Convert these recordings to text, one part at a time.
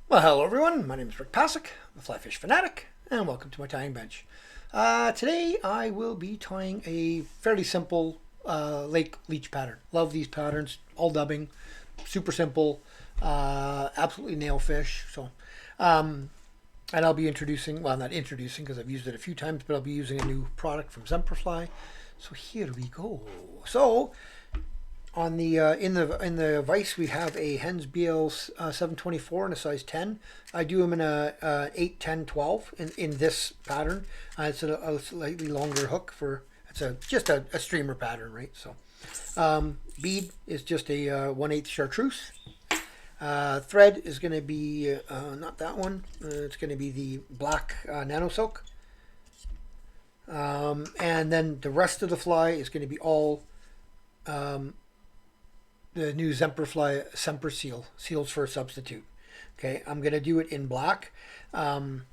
Well, hello everyone. My name is Rick Passek, the FlyFish Fanatic, and welcome to my tying bench. Today I will be tying a fairly simple lake leech pattern. Love these patterns, all dubbing, super simple, absolutely nail fish. And I'll be introducing, well, not introducing because I've used it a few times, but I'll be using a new product from Semperfli. So here we go. So on the in the vise we have a Hends BL724 in a size 10. I do them in a 8, 10, 12 in this pattern. It's a slightly longer hook for just a streamer pattern, right? So bead is just a 1/8 chartreuse. Thread is going to be not that one. It's going to be the black NanoSilk. And then the rest of the fly is going to be all the new Semperfli Semperseal, seals for a substitute. Okay, I'm going to do it in black. And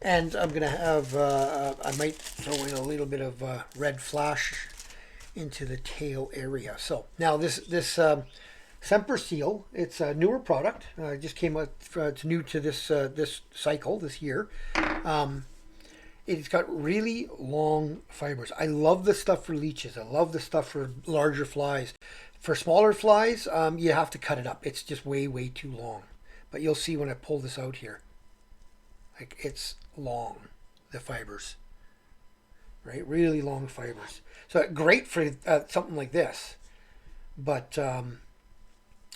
I'm going to have, I might throw in a little bit of red flash into the tail area. So now this Semperseal, it's a newer product. It just came out, it's new to this cycle, this year. It's got really long fibers. I love this stuff for leeches. I love this stuff for larger flies. For smaller flies, you have to cut it up. It's just way, way too long. But you'll see when I pull this out here. Like, it's long, the fibers. Right? Really long fibers. So great for something like this. But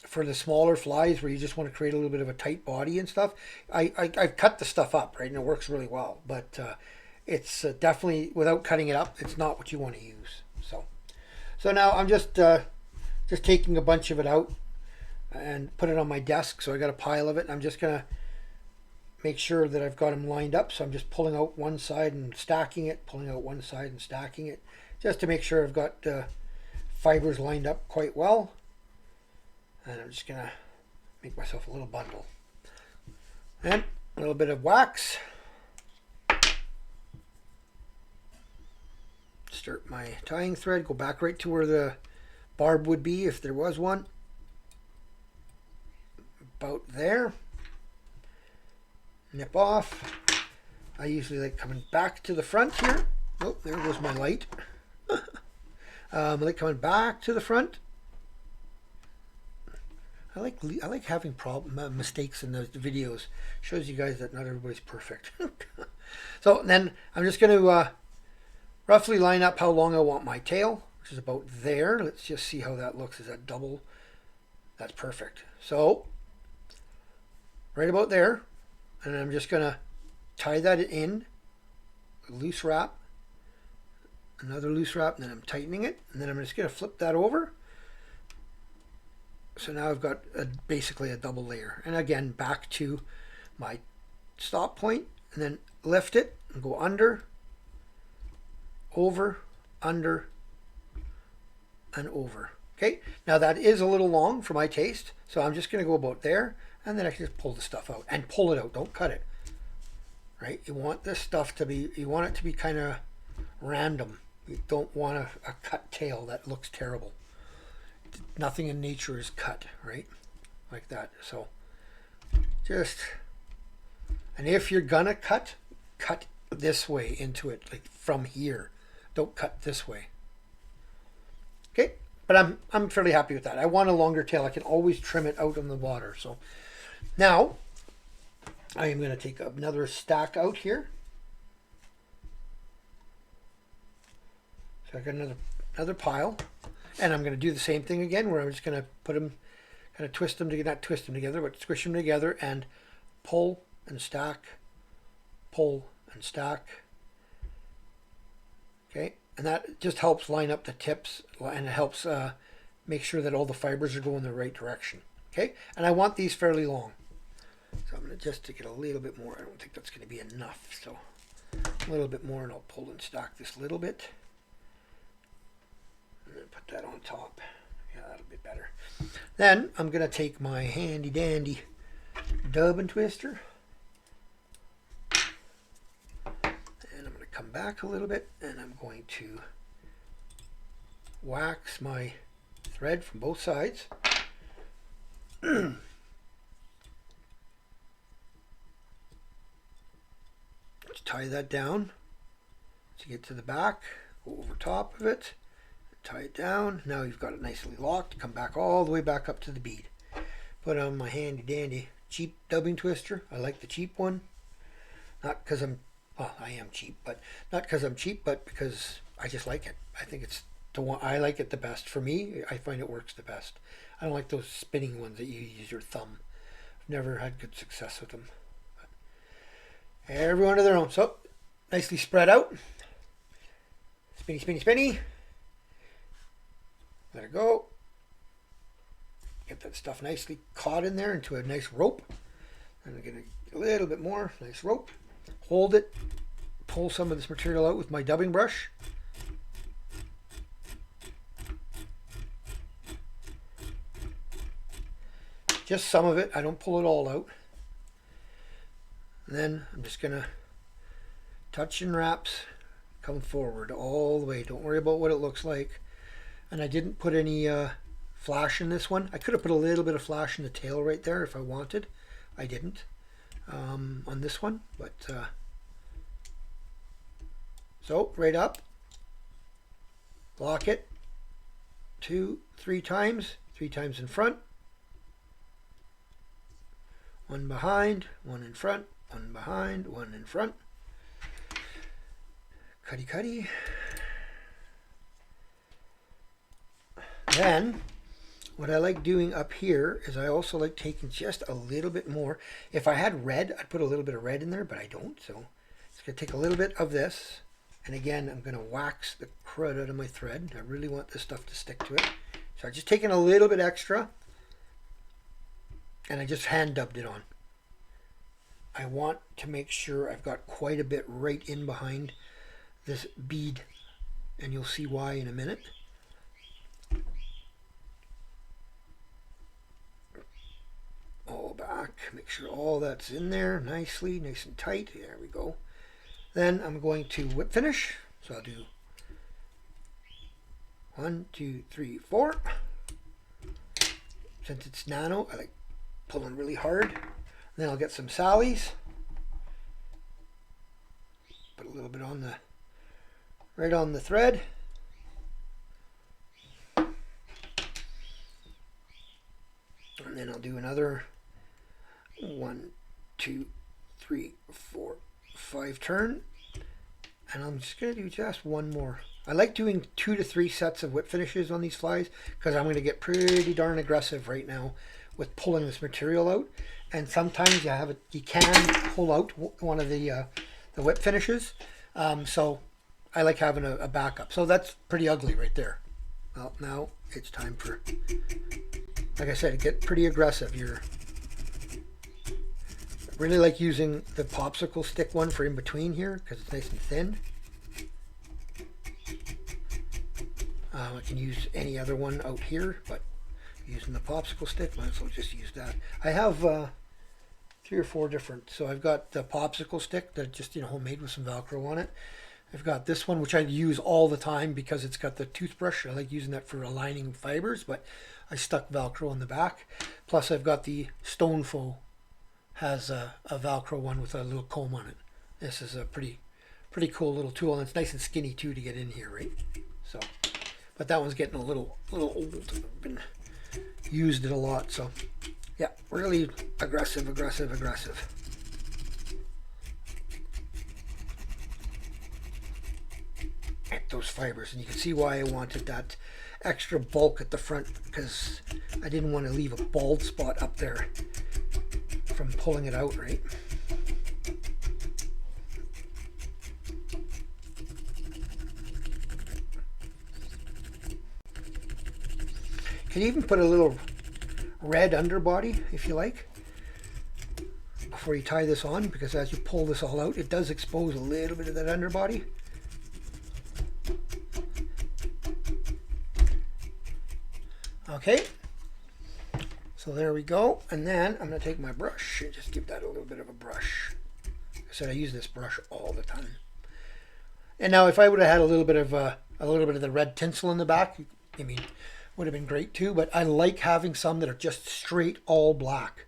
for the smaller flies where you just want to create a little bit of a tight body and stuff, I've cut the stuff up, right? And it works really well. But it's definitely, without cutting it up, it's not what you want to use. So now I'm just taking a bunch of it out and put it on my desk. So I got a pile of it. And I'm just going to make sure that I've got them lined up. So I'm just pulling out one side and stacking it, pulling out one side and stacking it, just to make sure I've got fibers lined up quite well. And I'm just going to make myself a little bundle. And a little bit of wax. Start my tying thread, go back right to where the barb would be if there was one. About there. Nip off. I usually like coming back to the front here. Oh, there goes my light. I like coming back to the front. I like having mistakes in the videos. Shows you guys that not everybody's perfect. So then I'm just going to roughly line up how long I want my tail, which is about there. Let's just see how that looks. Is that double? That's perfect. So right about there, and I'm just going to tie that in, loose wrap, another loose wrap, and then I'm tightening it, and then I'm just going to flip that over. So now I've got basically a double layer. And again, back to my stop point, and then lift it and go under, over, under, and over. Okay, now that is a little long for my taste, so I'm just going to go about there, and then I can just pull the stuff out. And pull it out, don't cut it. Right? You want this stuff to be, you want it to be kind of random. You don't want a cut tail. That looks terrible. Nothing in nature is cut, right? Like that. So just, and if you're gonna cut this way into it, like from here. Don't cut this way. Okay, but I'm fairly happy with that. I want a longer tail. I can always trim it out on the water. So now I am going to take another stack out here. So I got another pile, and I'm going to do the same thing again, where I'm just going to put them, kind of twist them together, not twist them together, but squish them together and pull and stack, pull and stack. Okay, and that just helps line up the tips, and it helps make sure that all the fibers are going the right direction. Okay, and I want these fairly long. So I'm going to just take it a little bit more. I don't think that's going to be enough. So a little bit more, and I'll pull and stack this little bit. And then put that on top. Yeah, that'll be better. Then I'm going to take my handy dandy dub and twister. Come back a little bit, and I'm going to wax my thread from both sides. just tie that down to get to the back, go over top of it, tie it down. Now you've got it nicely locked. Come back all the way back up to the bead. Put on my handy dandy cheap dubbing twister. I like the cheap one. Not because I am cheap, but not because I'm cheap, but because I just like it. I think it's the one I like it the best. For me, I find it works the best. I don't like those spinning ones that you use your thumb. I've never had good success with them. But everyone to their own. So nicely spread out. Spinny, spinny, spinny. Let it go. Get that stuff nicely caught in there into a nice rope. And I'm going to a little bit more. Nice rope. Hold it. Pull some of this material out with my dubbing brush. Just some of it. I don't pull it all out. And then I'm just going to touch and wraps. Come forward all the way. Don't worry about what it looks like. And I didn't put any flash in this one. I could have put a little bit of flash in the tail right there if I wanted. I didn't on this one. But so right up. Lock it. 2, 3 times. 3 times in front. 1 behind, 1 in front, 1 behind, 1 in front. Cutty cutty. Then what I like doing up here is I also like taking just a little bit more. If I had red, I'd put a little bit of red in there, but I don't. So it's going to take a little bit of this. And again, I'm going to wax the crud out of my thread. I really want this stuff to stick to it. So I'm just taking a little bit extra. And I just hand dubbed it on. I want to make sure I've got quite a bit right in behind this bead. And you'll see why in a minute. All back. Make sure all that's in there nicely, nice and tight. There we go. Then I'm going to whip finish. So I'll do 1, 2, 3, 4. Since it's nano, I like pulling really hard. Then I'll get some sallies. Put a little bit on the right on the thread. And then I'll do another 1, 2, 3, 4, 5 turn. And I'm just going to do just one more. I like doing 2 to 3 sets of whip finishes on these flies because I'm going to get pretty darn aggressive right now with pulling this material out. And sometimes you can pull out one of the whip finishes. So I like having a backup. So that's pretty ugly right there. Well, now it's time for, like I said, get pretty aggressive. I really like using the popsicle stick one for in between here because it's nice and thin. I can use any other one out here, but using the popsicle stick, might as well just use that. I have 3 or 4 different. So I've got the popsicle stick that just homemade with some Velcro on it. I've got this one which I use all the time because it's got the toothbrush. I like using that for aligning fibers, but I stuck Velcro on the back. Plus I've got the Stonefo has a Velcro one with a little comb on it. This is a pretty cool little tool, and it's nice and skinny too to get in here, right? So, but that one's getting a little old. I've been used it a lot, so yeah, really aggressive. At those fibers, and you can see why I wanted that extra bulk at the front because I didn't want to leave a bald spot up there from pulling it out, right? You can even put a little red underbody if you like before you tie this on, because as you pull this all out, it does expose a little bit of that underbody. Okay, so there we go. And then I'm going to take my brush and just give that a little bit of a brush. Like I said, I use this brush all the time. And now if I would have had a little bit of the red tinsel in the back, I mean, would have been great too. But I like having some that are just straight all black.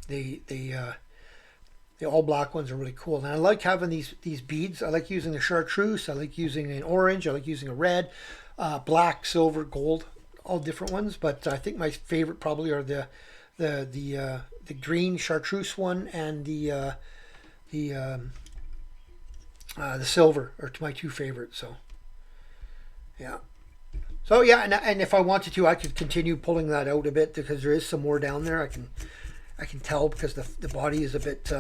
They The all black ones are really cool. And I like having these beads. I like using the chartreuse. I like using an orange. I like using a red, black, silver, gold, all different ones. But I think my favorite probably are the green chartreuse one and the silver are my two favorites. So yeah. So yeah, and if I wanted to, I could continue pulling that out a bit because there is some more down there. I can tell because the body is a bit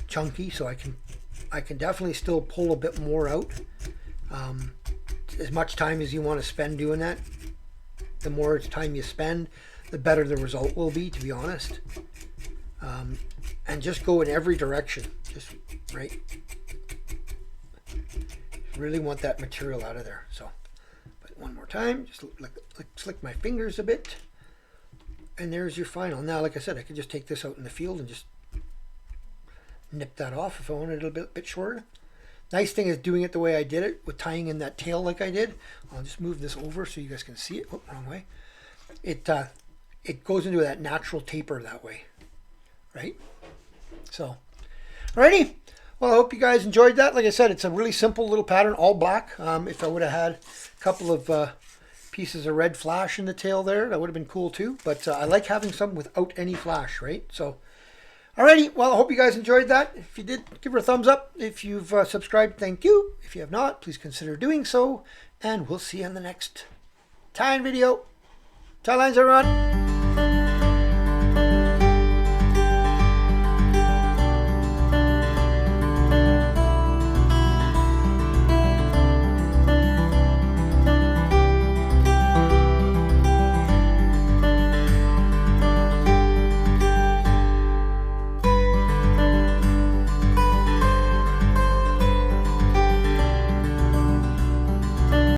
chunky, so I can definitely still pull a bit more out. As much time as you want to spend doing that, the more time you spend, the better the result will be, to be honest. And just go in every direction, just right. Really want that material out of there. So, but one more time, just slick my fingers a bit, and there's your final. Now, like I said, I could just take this out in the field and just nip that off if I wanted it a bit shorter. Nice thing is doing it the way I did it, with tying in that tail like I did. I'll just move this over so you guys can see it. Oh, wrong way. It goes into that natural taper that way, right? So, alrighty. Well, I hope you guys enjoyed that. Like I said, it's a really simple little pattern, all black. If I would have had a couple of pieces of red flash in the tail there, that would have been cool too. But I like having some without any flash, right? So, alrighty. Well, I hope you guys enjoyed that. If you did, give her a thumbs up. If you've subscribed, thank you. If you have not, please consider doing so. And we'll see you in the next tie-in video. Tie lines, everyone.